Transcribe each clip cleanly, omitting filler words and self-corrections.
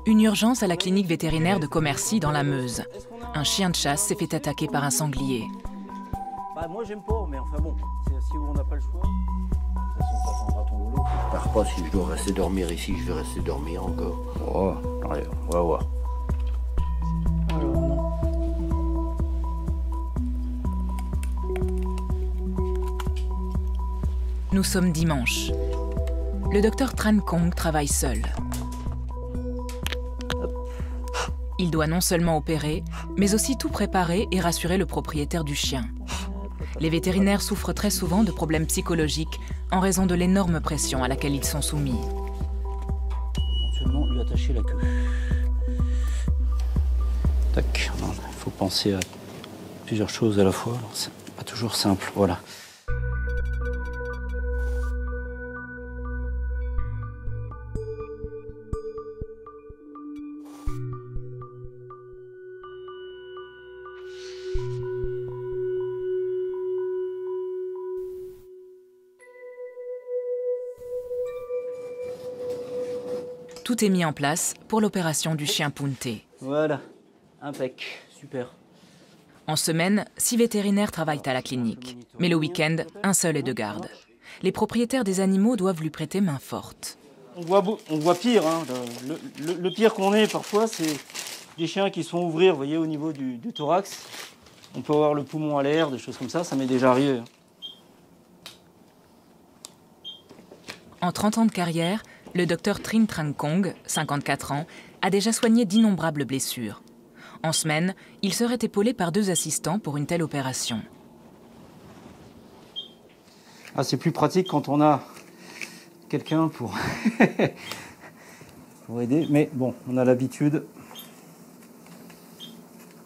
Une urgence à la clinique vétérinaire de Commercy dans la Meuse. Un chien de chasse s'est fait attaquer par un sanglier. Bah, moi j'aime pas, mais enfin bon, si on n'a pas le choix. De toute façon, t'attendras ton boulot. Je pars pas, si je dois rester dormir ici, je vais rester dormir encore. Oh, allez, on va voir. Alors, non. Nous sommes dimanche. Le docteur Tran Kong travaille seul. Il doit non seulement opérer, mais aussi tout préparer et rassurer le propriétaire du chien. Les vétérinaires souffrent très souvent de problèmes psychologiques en raison de l'énorme pression à laquelle ils sont soumis. Éventuellement lui attacher la queue. Tac, il faut penser à plusieurs choses à la fois, alors c'est pas toujours simple, voilà. Tout est mis en place pour l'opération du chien Punte. Voilà, impec, super. En semaine, 6 vétérinaires travaillent à la clinique. Mais le week-end, un seul est de garde. Les propriétaires des animaux doivent lui prêter main forte. On voit pire, hein. Le pire qu'on ait parfois, c'est des chiens qui se font ouvrir, vous voyez, au niveau du thorax. On peut avoir le poumon à l'air, des choses comme ça m'est déjà arrivé. En 30 ans de carrière, le docteur Trinh Tran Kong, 54 ans, a déjà soigné d'innombrables blessures. En semaine, il serait épaulé par 2 assistants pour une telle opération. Ah, c'est plus pratique quand on a quelqu'un pour... pour aider. Mais bon, on a l'habitude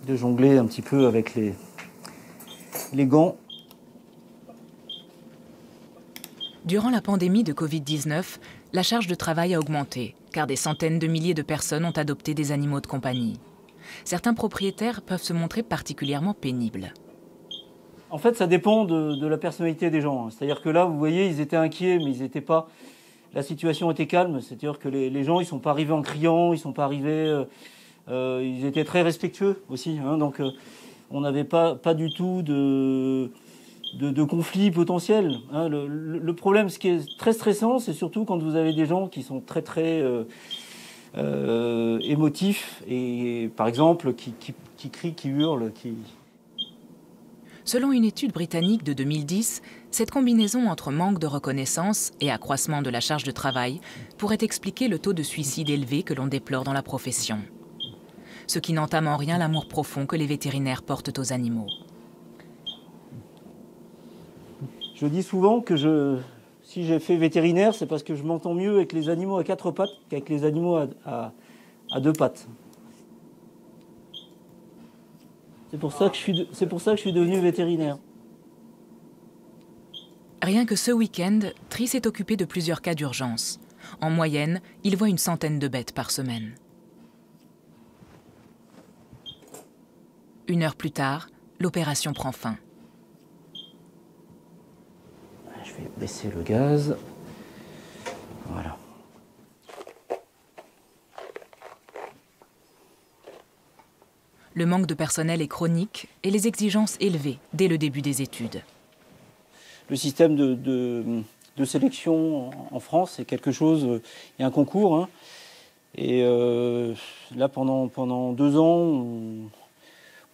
de jongler un petit peu avec les gants. Durant la pandémie de Covid-19, la charge de travail a augmenté, car des centaines de milliers de personnes ont adopté des animaux de compagnie. Certains propriétaires peuvent se montrer particulièrement pénibles. En fait, ça dépend de la personnalité des gens. C'est-à-dire que là, vous voyez, ils étaient inquiets, mais ils n'étaient pas... La situation était calme, c'est-à-dire que les gens, ils ne sont pas arrivés en criant, ils ne sont pas arrivés... ils étaient très respectueux aussi, hein, donc on n'avait pas du tout de conflits potentiels. Hein. Le problème, ce qui est très stressant, c'est surtout quand vous avez des gens qui sont très émotifs et, par exemple, qui crient, qui hurlent, qui... Selon une étude britannique de 2010, cette combinaison entre manque de reconnaissance et accroissement de la charge de travail pourrait expliquer le taux de suicide élevé que l'on déplore dans la profession. Ce qui n'entame en rien l'amour profond que les vétérinaires portent aux animaux. Je dis souvent que si j'ai fait vétérinaire, c'est parce que je m'entends mieux avec les animaux à 4 pattes qu'avec les animaux à 2 pattes. C'est pour ça que je suis devenu vétérinaire. Rien que ce week-end, Tri s'est occupé de plusieurs cas d'urgence. En moyenne, il voit une centaine de bêtes par semaine. 1 heure plus tard, l'opération prend fin. Je vais baisser le gaz. Voilà. Le manque de personnel est chronique et les exigences élevées dès le début des études. Le système de sélection en France, c'est quelque chose... Il y a un concours, hein, et là, pendant 2 ans,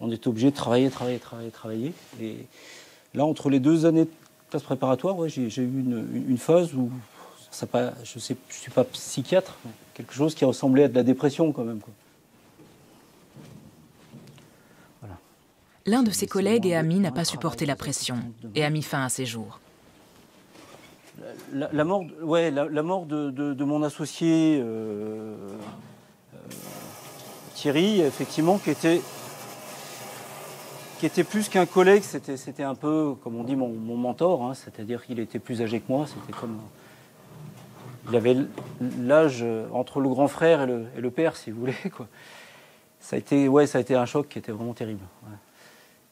on est obligé de travailler. Et là, entre les 2 années de classe préparatoire, ouais, j'ai eu une phase où, je ne suis pas psychiatre, mais quelque chose qui ressemblait à de la dépression quand même, quoi. Voilà. L'un de ses collègues et amis n'a pas supporté la pression et a mis fin à ses jours. La mort de mon associé Thierry, effectivement, qui était plus qu'un collègue, c'était un peu, comme on dit, mon mentor, hein, c'est-à-dire qu'il était plus âgé que moi, il avait l'âge entre le grand frère et le père, si vous voulez, quoi. Ça a été un choc qui était vraiment terrible. Ouais.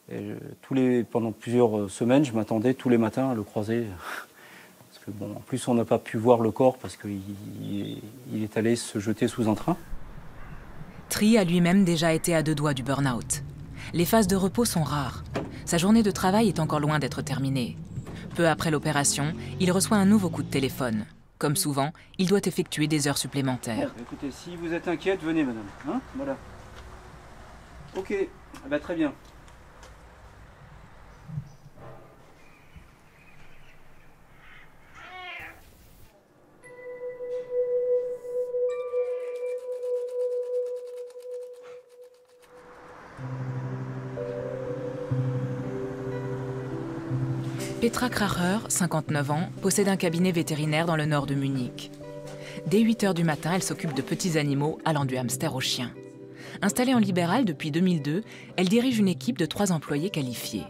Et pendant plusieurs semaines, je m'attendais tous les matins à le croiser. Parce que, bon, en plus, on n'a pas pu voir le corps parce qu'il est allé se jeter sous un train. Petri a lui-même déjà été à 2 doigts du burn-out. Les phases de repos sont rares. Sa journée de travail est encore loin d'être terminée. Peu après l'opération, il reçoit un nouveau coup de téléphone. Comme souvent, il doit effectuer des heures supplémentaires. Bon, écoutez, si vous êtes inquiète, venez madame. Hein, voilà. Ok, ah bah, très bien. Petra Kracher, 59 ans, possède un cabinet vétérinaire dans le nord de Munich. Dès 8 h du matin, elle s'occupe de petits animaux allant du hamster au chien. Installée en libéral depuis 2002, elle dirige une équipe de 3 employés qualifiés.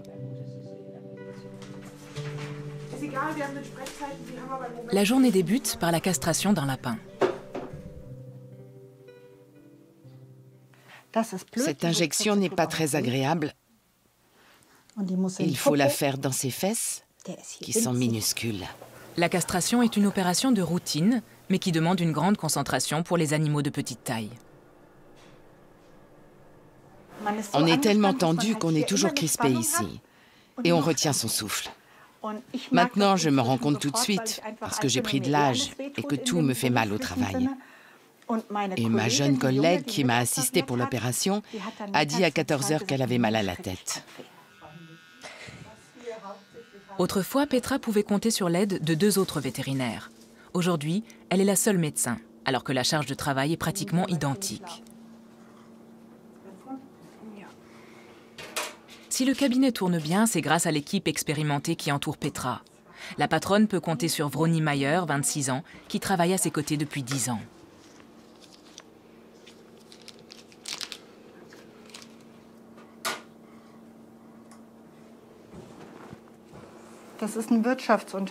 La journée débute par la castration d'un lapin. Cette injection n'est pas très agréable. Il faut la faire dans ses fesses, qui sont minuscules. La castration est une opération de routine, mais qui demande une grande concentration pour les animaux de petite taille. On est tellement tendu qu'on est toujours crispé ici. Et on retient son souffle. Maintenant, je me rends compte tout de suite, parce que j'ai pris de l'âge et que tout me fait mal au travail. Et ma jeune collègue qui m'a assistée pour l'opération a dit à 14 h qu'elle avait mal à la tête. Autrefois, Petra pouvait compter sur l'aide de 2 autres vétérinaires. Aujourd'hui, elle est la seule médecin, alors que la charge de travail est pratiquement identique. Si le cabinet tourne bien, c'est grâce à l'équipe expérimentée qui entoure Petra. La patronne peut compter sur Vroni Mayer, 26 ans, qui travaille à ses côtés depuis 10 ans.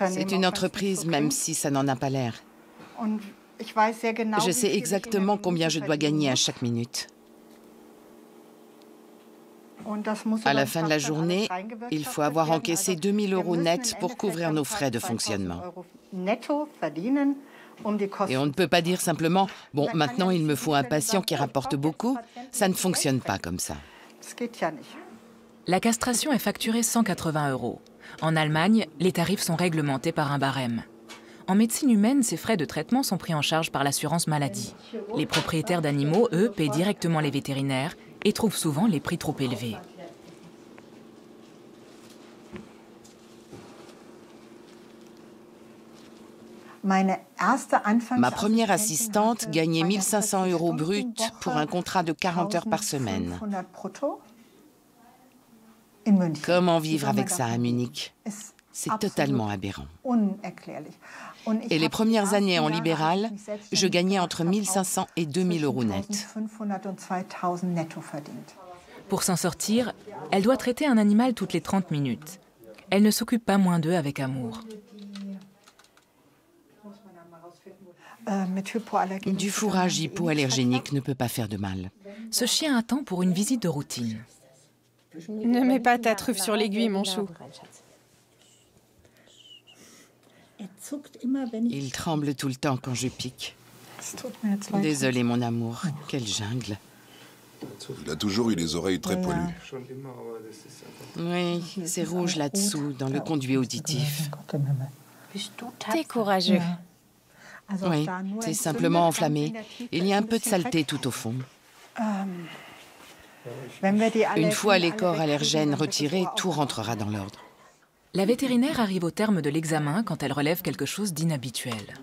C'est une entreprise, même si ça n'en a pas l'air. Je sais exactement combien je dois gagner à chaque minute. À la fin de la journée, il faut avoir encaissé 2 000 € net pour couvrir nos frais de fonctionnement. Et on ne peut pas dire simplement « Bon, maintenant il me faut un patient qui rapporte beaucoup ». Ça ne fonctionne pas comme ça. La castration est facturée 180 €. En Allemagne, les tarifs sont réglementés par un barème. En médecine humaine, ces frais de traitement sont pris en charge par l'assurance maladie. Les propriétaires d'animaux, eux, paient directement les vétérinaires et trouvent souvent les prix trop élevés. Ma première assistante gagnait 1 500 € bruts pour un contrat de 40 heures par semaine. Comment vivre avec ça à Munich? C'est totalement aberrant. Et les premières années en libéral, je gagnais entre 1 500 et 2 000 € net. Pour s'en sortir, elle doit traiter un animal toutes les 30 minutes. Elle ne s'occupe pas moins d'eux avec amour. Du fourrage hypoallergénique ne peut pas faire de mal. Ce chien attend pour une visite de routine. Ne mets pas ta truffe sur l'aiguille, mon chou. Il tremble tout le temps quand je pique. Désolée, mon amour. Quelle jungle. Il a toujours eu les oreilles très poilues. Oui, c'est rouge là-dessous, dans le conduit auditif. T'es courageux. Oui, c'est simplement enflammé. Il y a un peu de saleté tout au fond. Une fois les corps allergènes retirés, tout rentrera dans l'ordre. La vétérinaire arrive au terme de l'examen quand elle relève quelque chose d'inhabituel.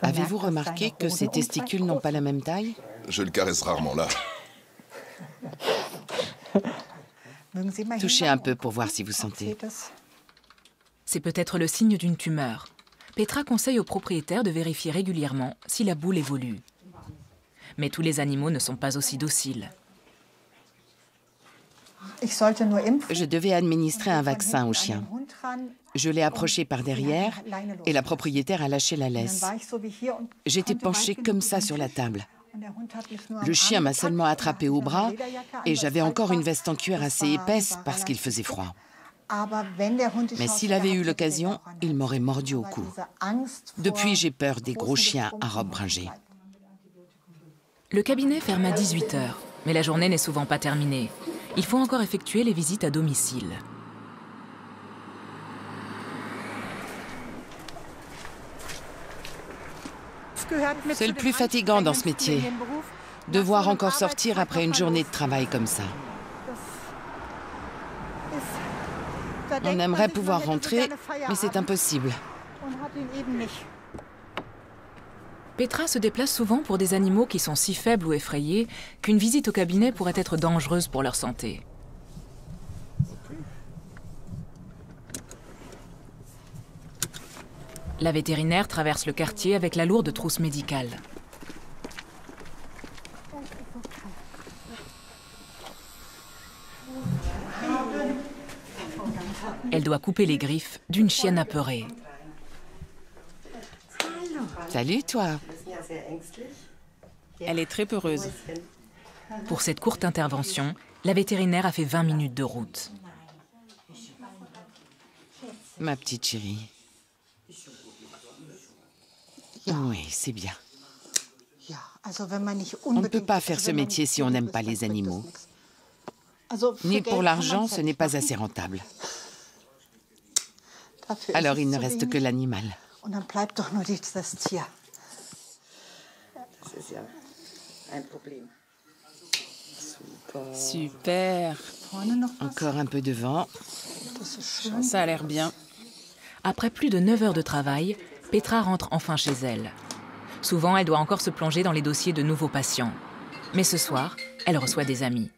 Avez-vous remarqué que ses testicules n'ont pas la même taille? Je le caresse rarement là. Touchez un peu pour voir si vous sentez. C'est peut-être le signe d'une tumeur. Petra conseille aux propriétaires de vérifier régulièrement si la boule évolue. Mais tous les animaux ne sont pas aussi dociles. Je devais administrer un vaccin au chien. Je l'ai approché par derrière et la propriétaire a lâché la laisse. J'étais penchée comme ça sur la table. Le chien m'a seulement attrapé au bras et j'avais encore une veste en cuir assez épaisse parce qu'il faisait froid. Mais s'il avait eu l'occasion, il m'aurait mordu au cou. Depuis, j'ai peur des gros chiens à robe bringée. Le cabinet ferme à 18 h, mais la journée n'est souvent pas terminée. Il faut encore effectuer les visites à domicile. C'est le plus fatigant dans ce métier. Devoir encore sortir après une journée de travail comme ça. On aimerait pouvoir rentrer, mais c'est impossible. Petra se déplace souvent pour des animaux qui sont si faibles ou effrayés qu'une visite au cabinet pourrait être dangereuse pour leur santé. La vétérinaire traverse le quartier avec la lourde trousse médicale. Elle doit couper les griffes d'une chienne apeurée. Salut, toi. Elle est très peureuse. Pour cette courte intervention, la vétérinaire a fait 20 minutes de route. Ma petite chérie. Oui, c'est bien. On ne peut pas faire ce métier si on n'aime pas les animaux. Ni pour l'argent, ce n'est pas assez rentable. Alors il ne reste que l'animal. Super. Encore un peu de vent. Ça a l'air bien. Après plus de 9 heures de travail, Petra rentre enfin chez elle. Souvent, elle doit encore se plonger dans les dossiers de nouveaux patients. Mais ce soir, elle reçoit des amis.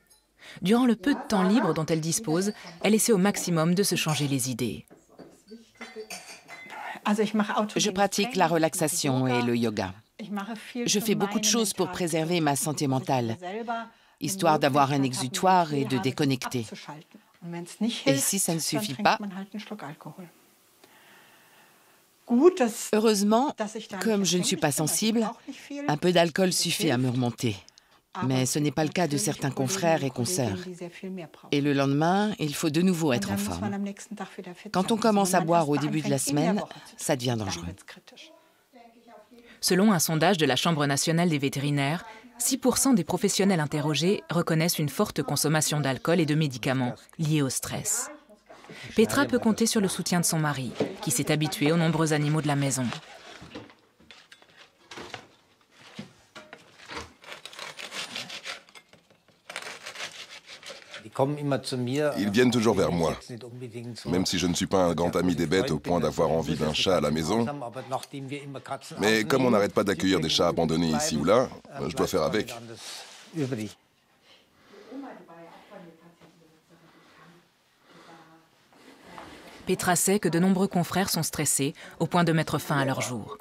Durant le peu de temps libre dont elle dispose, elle essaie au maximum de se changer les idées. Je pratique la relaxation et le yoga. Je fais beaucoup de choses pour préserver ma santé mentale, histoire d'avoir un exutoire et de déconnecter. Et si ça ne suffit pas, heureusement, comme je ne suis pas sensible, un peu d'alcool suffit à me remonter. Mais ce n'est pas le cas de certains confrères et consoeurs. Et le lendemain, il faut de nouveau être en forme. Quand on commence à boire au début de la semaine, ça devient dangereux. Selon un sondage de la Chambre nationale des vétérinaires, 6% des professionnels interrogés reconnaissent une forte consommation d'alcool et de médicaments liés au stress. Petra peut compter sur le soutien de son mari, qui s'est habitué aux nombreux animaux de la maison. Ils viennent toujours vers moi. Même si je ne suis pas un grand ami des bêtes au point d'avoir envie d'un chat à la maison. Mais comme on n'arrête pas d'accueillir des chats abandonnés ici ou là, je dois faire avec. Petra sait que de nombreux confrères sont stressés au point de mettre fin à leur jour.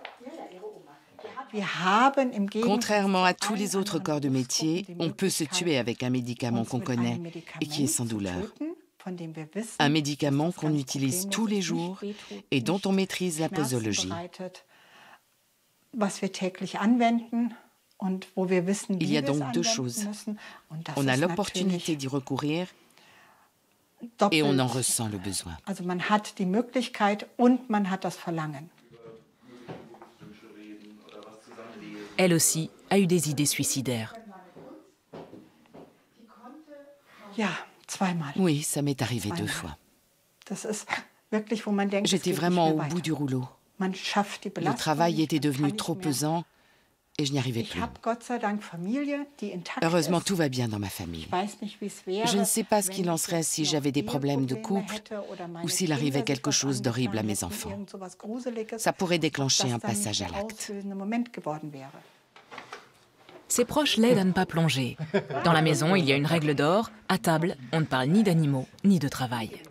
Contrairement à tous les autres corps de métier, on peut se tuer avec un médicament qu'on connaît et qui est sans douleur. Un médicament qu'on utilise tous les jours et dont on maîtrise la posologie. Il y a donc deux choses. On a l'opportunité d'y recourir et on en ressent le besoin. Elle aussi a eu des idées suicidaires. Oui, ça m'est arrivé 2 fois. J'étais vraiment au bout du rouleau. Le travail était devenu trop pesant et je n'y arrivais plus. Heureusement, tout va bien dans ma famille. Je ne sais pas ce qu'il en serait si j'avais des problèmes de couple ou s'il arrivait quelque chose d'horrible à mes enfants. Ça pourrait déclencher un passage à l'acte. Ses proches l'aident à ne pas plonger. Dans la maison, il y a une règle d'or. À table, on ne parle ni d'animaux, ni de travail.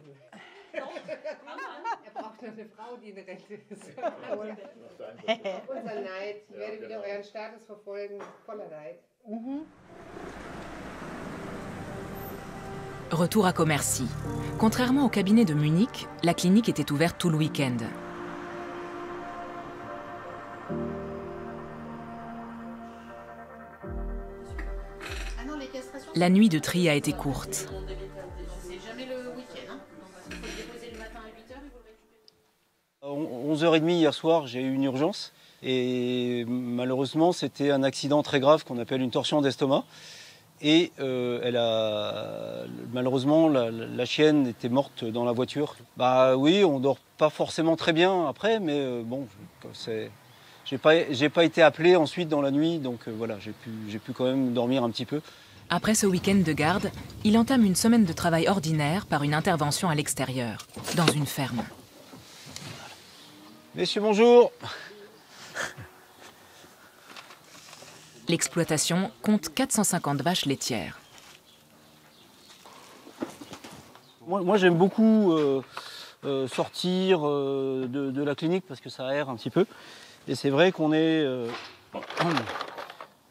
Retour à Commercy. Contrairement au cabinet de Munich, la clinique était ouverte tout le week-end. La nuit de tri a été courte. C'est jamais le week-end, hein? Parce qu'il faut le déposer le matin à 8h et vous le récupérez. 11h30 hier soir, j'ai eu une urgence. Et malheureusement, c'était un accident très grave qu'on appelle une torsion d'estomac. Et malheureusement, la chienne était morte dans la voiture. Bah oui, on dort pas forcément très bien après, mais bon, j'ai pas été appelé ensuite dans la nuit, donc voilà, j'ai pu quand même dormir un petit peu. Après ce week-end de garde, il entame une semaine de travail ordinaire par une intervention à l'extérieur, dans une ferme. Messieurs, bonjour. L'exploitation compte 450 vaches laitières. Moi j'aime beaucoup sortir de la clinique parce que ça aère un petit peu. Et c'est vrai qu'on est...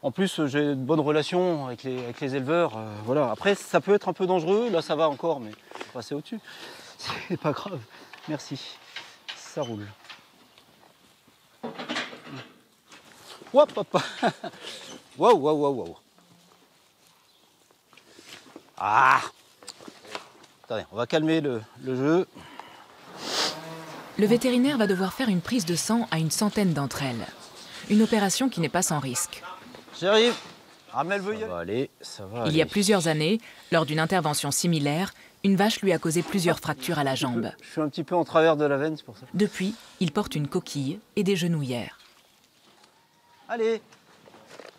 En plus, j'ai de bonnes relations avec les éleveurs. Voilà. Après, ça peut être un peu dangereux. Là, ça va encore, mais je vais passer au-dessus. C'est pas grave. Merci. Ça roule. Hop, hop. Waouh, waouh, waouh, waouh. Ah. Attendez, on va calmer le jeu. Le vétérinaire va devoir faire une prise de sang à une centaine d'entre elles. Une opération qui n'est pas sans risque. J'arrive. Ramel veut y aller. Ça va aller. Il y a plusieurs années, lors d'une intervention similaire, une vache lui a causé plusieurs fractures à la jambe. Je suis un petit peu en travers de la veine, c'est pour ça. Depuis, il porte une coquille et des genouillères. Allez,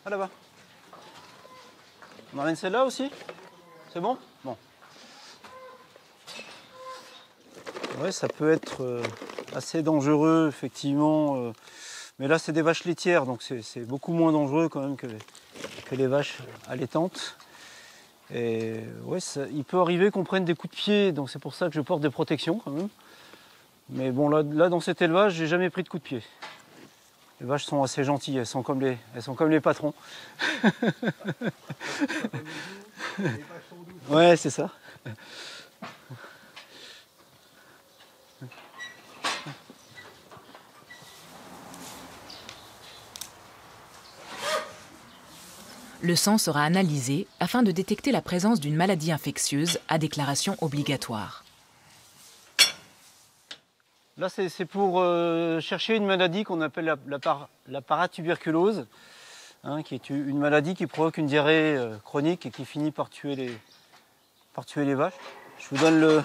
à là-bas. On emmène celle-là aussi? C'est bon? Bon. Ouais, ça peut être assez dangereux, effectivement. Mais là, c'est des vaches laitières, donc c'est beaucoup moins dangereux quand même que les vaches allaitantes. Et ouais, il peut arriver qu'on prenne des coups de pied, donc c'est pour ça que je porte des protections quand même. Mais bon, là dans cet élevage, j'ai jamais pris de coups de pied. Les vaches sont assez gentilles, elles sont comme les patrons. Ouais, c'est ça. Le sang sera analysé afin de détecter la présence d'une maladie infectieuse à déclaration obligatoire. Là, c'est pour chercher une maladie qu'on appelle la paratuberculose, hein, qui est une maladie qui provoque une diarrhée chronique et qui finit par tuer les vaches. Je vous donne le...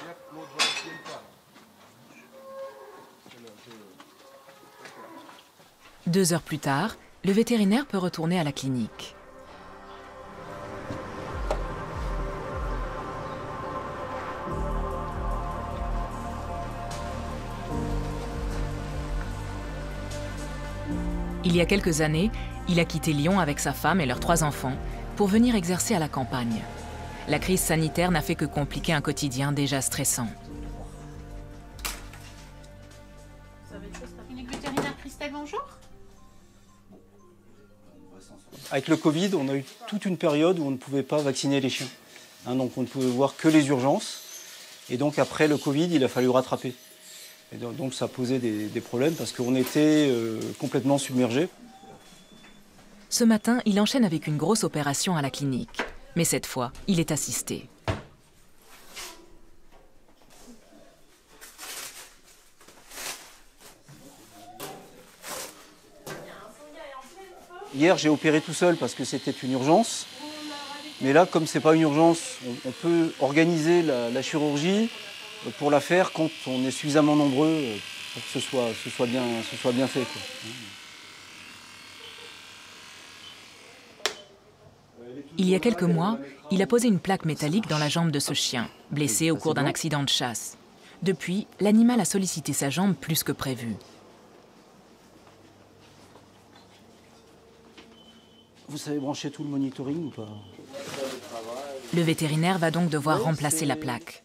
Deux heures plus tard, le vétérinaire peut retourner à la clinique. Il y a quelques années, il a quitté Lyon avec sa femme et leurs 3 enfants pour venir exercer à la campagne. La crise sanitaire n'a fait que compliquer un quotidien déjà stressant. Clinique vétérinaire Christelle, bonjour. Avec le Covid, on a eu toute une période où on ne pouvait pas vacciner les chiens. Hein, donc on ne pouvait voir que les urgences. Et donc après le Covid, il a fallu rattraper. Et donc ça posait des problèmes parce qu'on était complètement submergés. Ce matin, il enchaîne avec une grosse opération à la clinique. Mais cette fois, il est assisté. Hier, j'ai opéré tout seul parce que c'était une urgence. Mais là, comme ce n'est pas une urgence, on peut organiser la chirurgie pour la faire quand on est suffisamment nombreux pour que ce soit bien fait, quoi. Il y a quelques mois, il a posé une plaque métallique dans la jambe de ce chien, blessé au cours d'un accident de chasse. Depuis, l'animal a sollicité sa jambe plus que prévu. Vous savez brancher tout le monitoring ou pas? Le vétérinaire va donc devoir remplacer la plaque.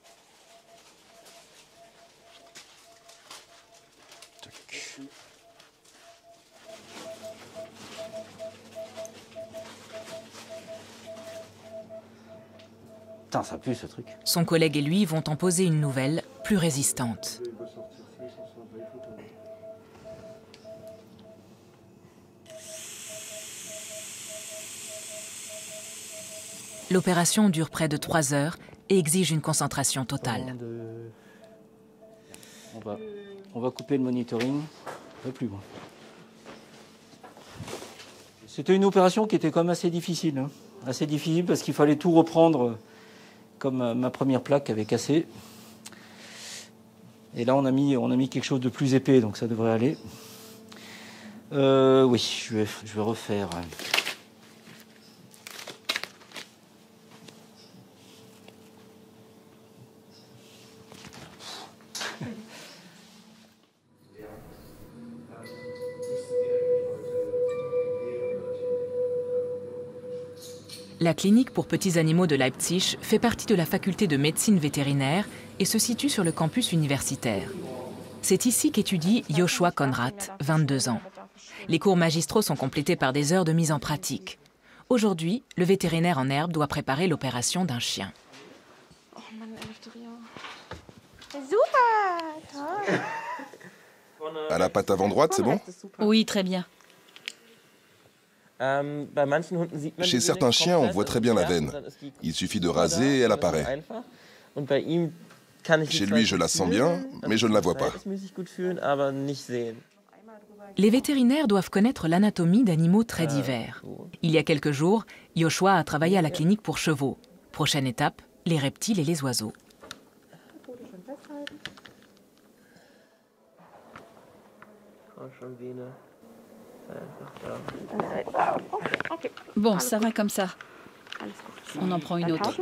Putain, ça pue ce truc. Son collègue et lui vont en poser une nouvelle, plus résistante. L'opération dure près de 3 heures et exige une concentration totale. On va couper le monitoring, un peu plus loin. C'était une opération qui était quand même assez difficile. Assez difficile parce qu'il fallait tout reprendre comme ma première plaque avait cassé. Et là, on a mis quelque chose de plus épais, donc ça devrait aller. Oui, je vais refaire. La clinique pour petits animaux de Leipzig fait partie de la faculté de médecine vétérinaire et se situe sur le campus universitaire. C'est ici qu'étudie Joshua Konrad, 22 ans. Les cours magistraux sont complétés par des heures de mise en pratique. Aujourd'hui, le vétérinaire en herbe doit préparer l'opération d'un chien. À la patte avant droite, c'est bon? Oui, très bien. Chez certains chiens, on voit très bien la veine. Il suffit de raser et elle apparaît. Chez lui, je la sens bien, mais je ne la vois pas. Les vétérinaires doivent connaître l'anatomie d'animaux très divers. Il y a quelques jours, Joshua a travaillé à la clinique pour chevaux. Prochaine étape, les reptiles et les oiseaux. Bon, ça va comme ça. On en prend une autre.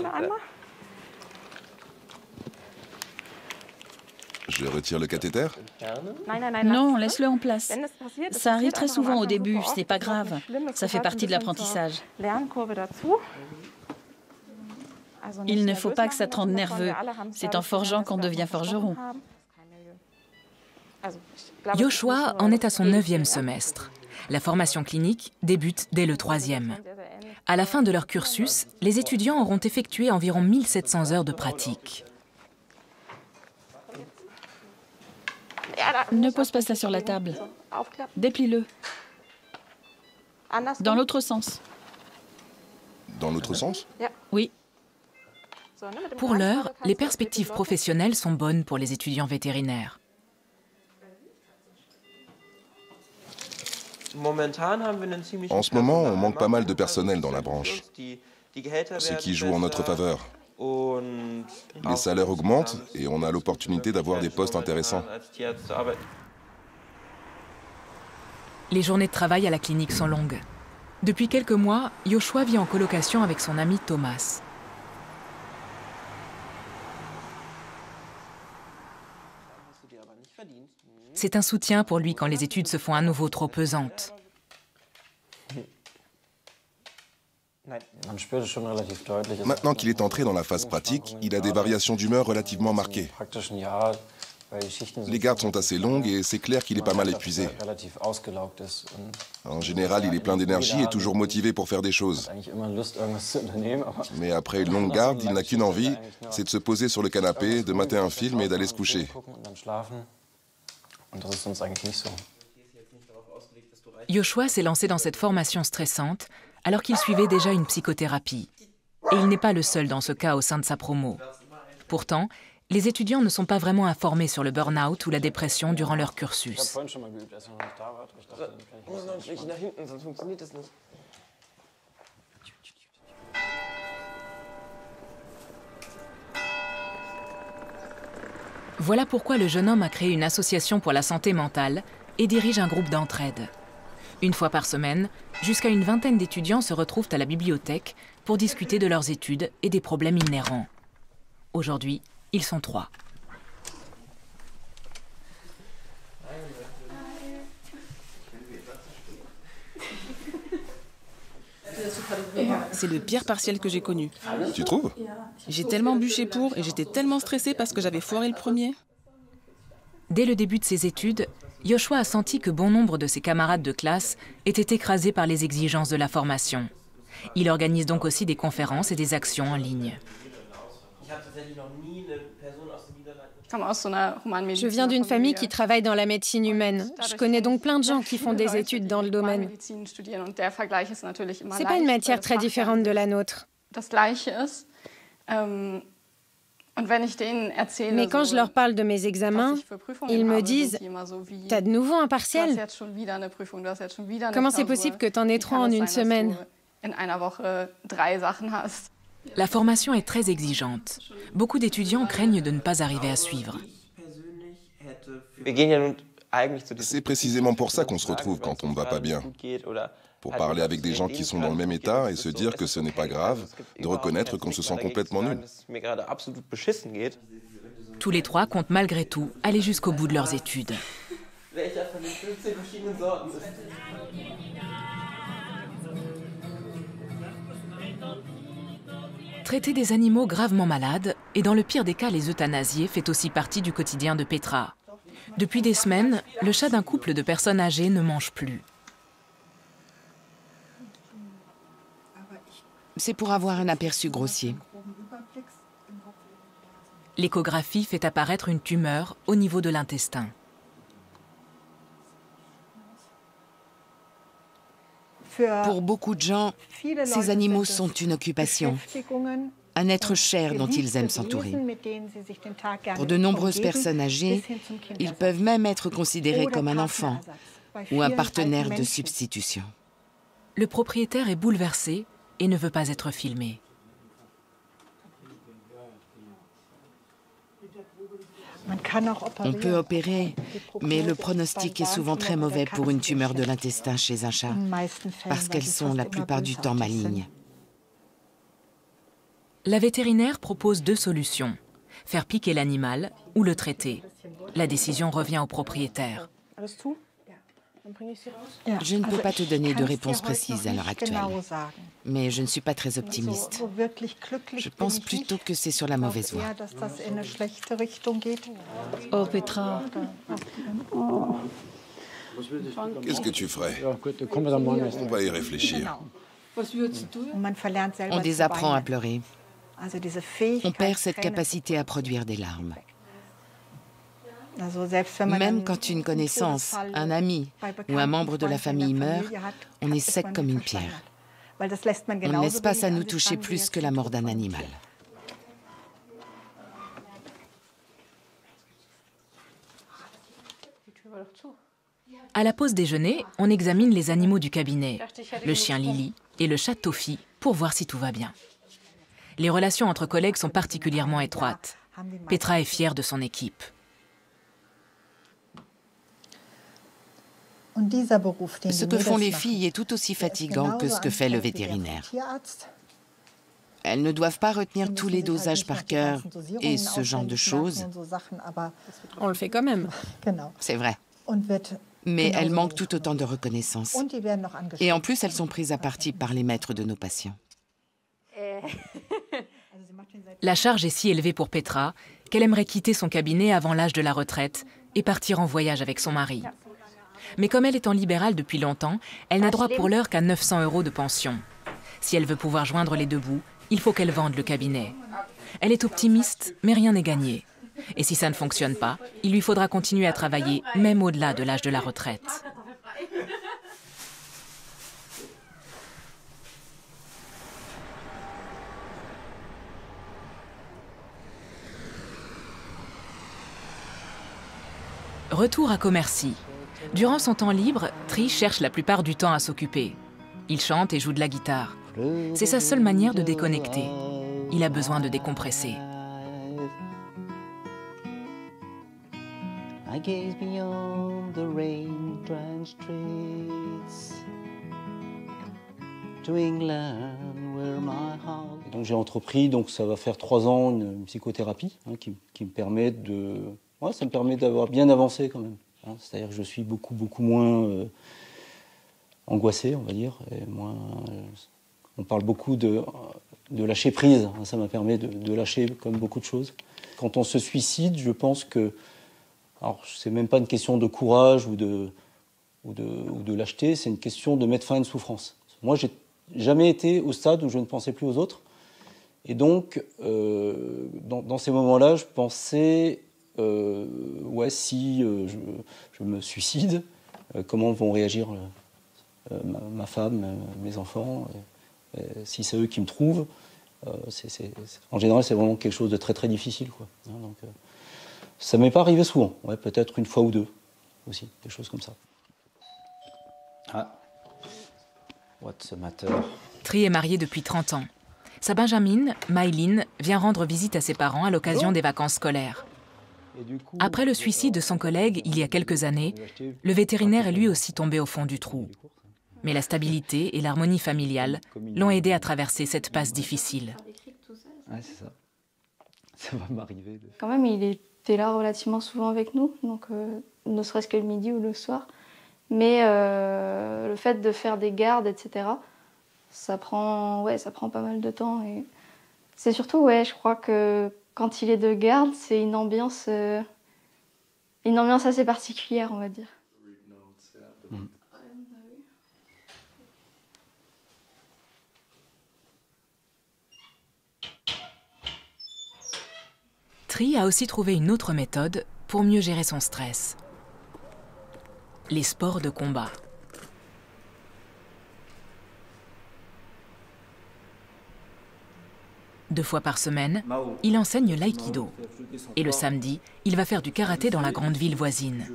Je retire le cathéter? Non, laisse-le en place. Ça arrive très souvent au début, ce n'est pas grave. Ça fait partie de l'apprentissage. Il ne faut pas que ça te rende nerveux. C'est en forgeant qu'on devient forgeron. Joshua en est à son 9e semestre. La formation clinique débute dès le 3e. À la fin de leur cursus, les étudiants auront effectué environ 1700 heures de pratique. Ne pose pas ça sur la table. Déplie-le. Dans l'autre sens. Dans l'autre sens? Oui. Pour l'heure, les perspectives professionnelles sont bonnes pour les étudiants vétérinaires. En ce moment, on manque pas mal de personnel dans la branche, ce qui joue en notre faveur. Les salaires augmentent et on a l'opportunité d'avoir des postes intéressants. Les journées de travail à la clinique sont longues. Depuis quelques mois, Joshua vit en colocation avec son ami Thomas. C'est un soutien pour lui quand les études se font à nouveau trop pesantes. Maintenant qu'il est entré dans la phase pratique, il a des variations d'humeur relativement marquées. Les gardes sont assez longues et c'est clair qu'il est pas mal épuisé. En général, il est plein d'énergie et toujours motivé pour faire des choses. Mais après une longue garde, il n'a qu'une envie, c'est de se poser sur le canapé, de mater un film et d'aller se coucher. Joshua s'est lancé dans cette formation stressante alors qu'il suivait déjà une psychothérapie. Et il n'est pas le seul dans ce cas au sein de sa promo. Pourtant, les étudiants ne sont pas vraiment informés sur le burn-out ou la dépression durant leur cursus. Voilà pourquoi le jeune homme a créé une association pour la santé mentale et dirige un groupe d'entraide. Une fois par semaine, jusqu'à une vingtaine d'étudiants se retrouvent à la bibliothèque pour discuter de leurs études et des problèmes inhérents. Aujourd'hui, ils sont 3. C'est le pire partiel que j'ai connu. Tu trouves? J'ai tellement bûché pour et j'étais tellement stressée parce que j'avais foiré le premier. Dès le début de ses études, Joshua a senti que bon nombre de ses camarades de classe étaient écrasés par les exigences de la formation. Il organise donc aussi des conférences et des actions en ligne. Je viens d'une famille qui travaille dans la médecine humaine. Je connais donc plein de gens qui font des études dans le domaine. C'est pas une matière très différente de la nôtre. Mais quand je leur parle de mes examens, ils me disent « T'as de nouveau un partiel ? Comment c'est possible que t'en aies 3 en une semaine ?» La formation est très exigeante. Beaucoup d'étudiants craignent de ne pas arriver à suivre. C'est précisément pour ça qu'on se retrouve quand on ne va pas bien. Pour parler avec des gens qui sont dans le même état et se dire que ce n'est pas grave, de reconnaître qu'on se sent complètement nul. Tous les 3 comptent malgré tout aller jusqu'au bout de leurs études. Traiter des animaux gravement malades, et dans le pire des cas les euthanasier, fait aussi partie du quotidien de Petra. Depuis des semaines, le chat d'un couple de personnes âgées ne mange plus. C'est pour avoir un aperçu grossier. L'échographie fait apparaître une tumeur au niveau de l'intestin. Pour beaucoup de gens, ces animaux sont une occupation, un être cher dont ils aiment s'entourer. Pour de nombreuses personnes âgées, ils peuvent même être considérés comme un enfant ou un partenaire de substitution. Le propriétaire est bouleversé et ne veut pas être filmé. On peut opérer, mais le pronostic est souvent très mauvais pour une tumeur de l'intestin chez un chat, parce qu'elles sont la plupart du temps malignes. La vétérinaire propose 2 solutions, faire piquer l'animal ou le traiter. La décision revient au propriétaire. Je ne peux pas te donner de réponse précise à l'heure actuelle, mais je ne suis pas très optimiste. Je pense plutôt que c'est sur la mauvaise voie. Oh, Petra. Qu'est-ce que tu ferais? On va y réfléchir. On désapprend à pleurer. On perd cette capacité à produire des larmes. Même quand une connaissance, un ami ou un membre de la famille meurt, on est sec comme une pierre. On ne laisse pas ça nous toucher plus que la mort d'un animal. À la pause déjeuner, on examine les animaux du cabinet, le chien Lily et le chat Toffee, pour voir si tout va bien. Les relations entre collègues sont particulièrement étroites. Petra est fière de son équipe. Ce que font les filles est tout aussi fatigant que ce que fait le vétérinaire. Elles ne doivent pas retenir tous les dosages par cœur et ce genre de choses. On le fait quand même. C'est vrai. Mais elles manquent tout autant de reconnaissance. Et en plus, elles sont prises à partie par les maîtres de nos patients. La charge est si élevée pour Petra qu'elle aimerait quitter son cabinet avant l'âge de la retraite et partir en voyage avec son mari. Mais comme elle est en libéral depuis longtemps, elle n'a droit pour l'heure qu'à 900 € de pension. Si elle veut pouvoir joindre les deux bouts, il faut qu'elle vende le cabinet. Elle est optimiste, mais rien n'est gagné. Et si ça ne fonctionne pas, il lui faudra continuer à travailler, même au-delà de l'âge de la retraite. Retour à Commercy. Durant son temps libre, Tri cherche la plupart du temps à s'occuper. Il chante et joue de la guitare. C'est sa seule manière de déconnecter. Il a besoin de décompresser. I gaze beyond the rain-drenched streets to England where my heart... Donc j'ai entrepris, donc ça va faire 3 ans, une psychothérapie qui me permet de... Ouais, ça me permet d'avoir bien avancé quand même. C'est-à-dire que je suis beaucoup moins angoissé, on va dire. Et moins, on parle beaucoup de lâcher prise. Ça m'a permis de lâcher comme beaucoup de choses. Quand on se suicide, je pense que... Alors, c'est même pas une question de courage ou de lâcheté, c'est une question de mettre fin à une souffrance. Moi, j'ai jamais été au stade où je ne pensais plus aux autres. Et donc, dans ces moments-là, je pensais... ouais, si je me suicide, comment vont réagir ma femme, mes enfants, si c'est eux qui me trouvent, En général, c'est vraiment quelque chose de très très difficile, quoi. Donc, ça m'est pas arrivé souvent, ouais, peut-être une fois ou deux aussi, des choses comme ça. Ah, what's the matter? Tri est marié depuis 30 ans. Sa benjamine, Maïline, vient rendre visite à ses parents à l'occasion des vacances scolaires. Après le suicide de son collègue il y a quelques années, le vétérinaire est lui aussi tombé au fond du trou. Mais la stabilité et l'harmonie familiale l'ont aidé à traverser cette passe difficile. Ouais, c'est ça. Ça va m'arriver. Quand même, il était là relativement souvent avec nous, donc ne serait-ce que le midi ou le soir. Mais le fait de faire des gardes, etc., ça prend pas mal de temps. Et c'est surtout, ouais, je crois que quand il est de garde, c'est une ambiance assez particulière, on va dire. Tri a aussi trouvé une autre méthode pour mieux gérer son stress. Les sports de combat. Deux fois par semaine, il enseigne l'aïkido. Et le samedi, il va faire du karaté dans la grande ville voisine.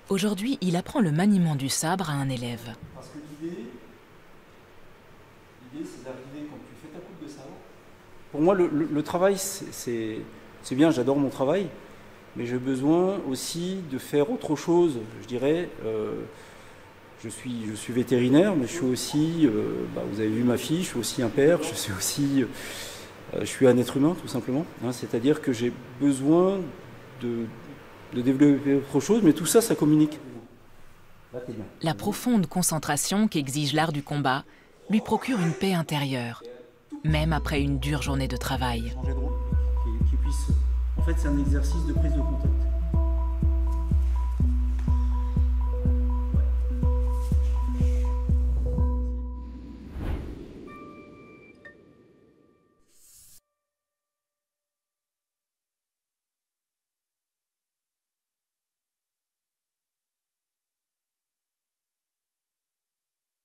Aujourd'hui, il apprend le maniement du sabre à un élève. Parce que l'idée, c'est d'arriver quand tu fais ta coupe de sabre. Pour moi, le travail, c'est bien, j'adore mon travail, mais j'ai besoin aussi de faire autre chose, je dirais. Je suis vétérinaire, mais je suis aussi, vous avez vu ma fille, je suis aussi un père, je suis un être humain, tout simplement. Hein, c'est-à-dire que j'ai besoin de développer autre chose, mais tout ça, ça communique. Là, t'es bien. La profonde concentration qu'exige l'art du combat lui procure une paix intérieure, même après une dure journée de travail. En fait, c'est un exercice de prise de contact.